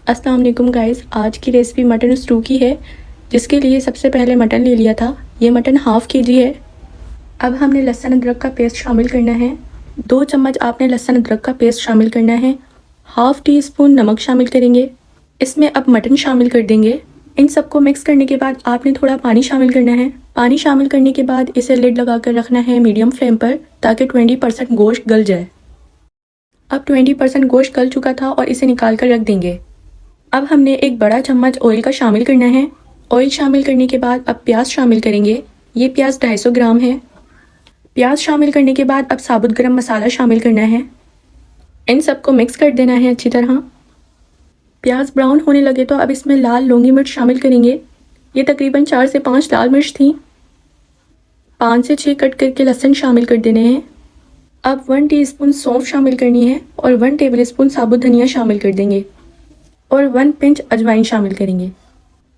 अस्सलाम वालेकुम गाइस, आज की रेसिपी मटन स्टू की है। जिसके लिए सबसे पहले मटन ले लिया था। ये मटन हाफ़ केजी है। अब हमने लहसुन अदरक का पेस्ट शामिल करना है। 2 चम्मच आपने लहसुन अदरक का पेस्ट शामिल करना है। हाफ़ टी स्पून नमक शामिल करेंगे। इसमें अब मटन शामिल कर देंगे। इन सबको मिक्स करने के बाद आपने थोड़ा पानी शामिल करना है। पानी शामिल करने के बाद इसे लिड लगा कर रखना है मीडियम फ्लेम पर, ताकि 20% गोश्त गल जाए। अब 20% गोश्त गल चुका था और इसे निकाल कर रख देंगे। अब हमने एक बड़ा चम्मच ऑयल का शामिल करना है। ऑयल शामिल करने के बाद अब प्याज शामिल करेंगे। ये प्याज 250 ग्राम है। प्याज शामिल करने के बाद अब साबुत गरम मसाला शामिल करना है। इन सबको मिक्स कर देना है अच्छी तरह। प्याज ब्राउन होने लगे तो अब इसमें लाल लौंगी मिर्च शामिल करेंगे। ये तकरीबन 4 से 5 लाल मिर्च थी। 5 से 6 कट करके लहसुन शामिल कर देने हैं। अब 1 टीस्पून सौंफ शामिल करनी है और 1 टेबल स्पून साबुत धनिया शामिल कर देंगे और 1 पिंच अजवाइन शामिल करेंगे।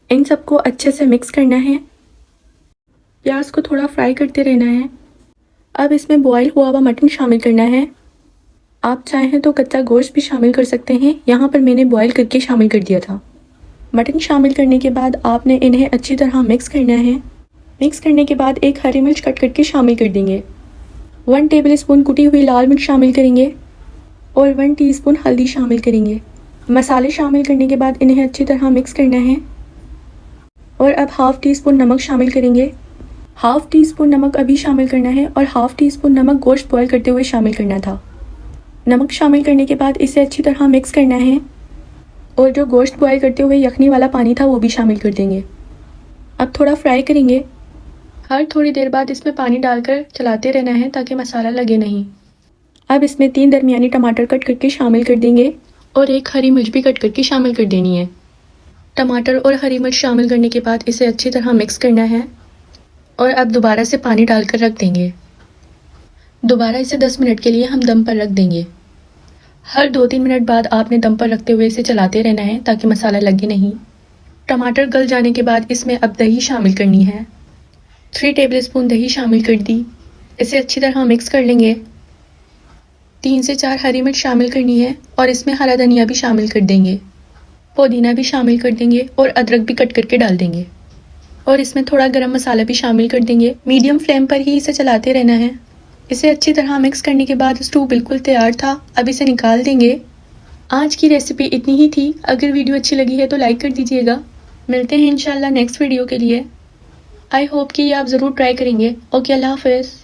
इन सबको अच्छे से मिक्स करना है। प्याज को थोड़ा फ्राई करते रहना है। अब इसमें बॉईल हुआ हुआ मटन शामिल करना है। आप चाहें तो कच्चा गोश्त भी शामिल कर सकते हैं। यहाँ पर मैंने बॉईल करके शामिल कर दिया था। मटन शामिल करने के बाद आपने इन्हें अच्छी तरह मिक्स करना है। मिक्स करने के बाद एक हरी मिर्च कट करके शामिल कर देंगे। 1 टेबल स्पून कुटी हुई लाल मिर्च शामिल करेंगे और 1 टीस्पून हल्दी शामिल करेंगे। मसाले शामिल करने के बाद इन्हें अच्छी तरह मिक्स करना है और अब हाफ़ टी स्पून नमक शामिल करेंगे। हाफ़ टी स्पून नमक अभी शामिल करना है और हाफ़ टी स्पून नमक गोश्त बॉयल करते हुए शामिल करना था। नमक शामिल करने के बाद इसे अच्छी तरह मिक्स करना है और जो गोश्त बॉयल करते हुए यखनी वाला पानी था वो भी शामिल कर देंगे। अब थोड़ा फ्राई करेंगे। हर थोड़ी देर बाद इसमें पानी डालकर चलाते रहना है ताकि मसाला लगे नहीं। अब इसमें 3 दरमियानी टमाटर कट करके शामिल कर देंगे और एक हरी मिर्च भी कट करके शामिल कर देनी है। टमाटर और हरी मिर्च शामिल करने के बाद इसे अच्छी तरह मिक्स करना है और अब दोबारा से पानी डालकर रख देंगे। दोबारा इसे 10 मिनट के लिए हम दम पर रख देंगे। हर 2-3 मिनट बाद आपने दम पर रखते हुए इसे चलाते रहना है ताकि मसाला लगे नहीं। टमाटर गल जाने के बाद इसमें अब दही शामिल करनी है। 3 टेबल स्पून दही शामिल कर दी। इसे अच्छी तरह मिक्स कर लेंगे। 3 से 4 हरी मिर्च शामिल करनी है और इसमें हरा धनिया भी शामिल कर देंगे। पुदीना भी शामिल कर देंगे और अदरक भी कट करके डाल देंगे और इसमें थोड़ा गरम मसाला भी शामिल कर देंगे। मीडियम फ्लेम पर ही इसे चलाते रहना है। इसे अच्छी तरह मिक्स करने के बाद स्टू बिल्कुल तैयार था। अब इसे निकाल देंगे। आज की रेसिपी इतनी ही थी। अगर वीडियो अच्छी लगी है तो लाइक कर दीजिएगा। मिलते हैं इंशाल्लाह नेक्स्ट वीडियो के लिए। आई होप कि ये आप ज़रूर ट्राई करेंगे। ओके, अल्लाह हाफ़िज़।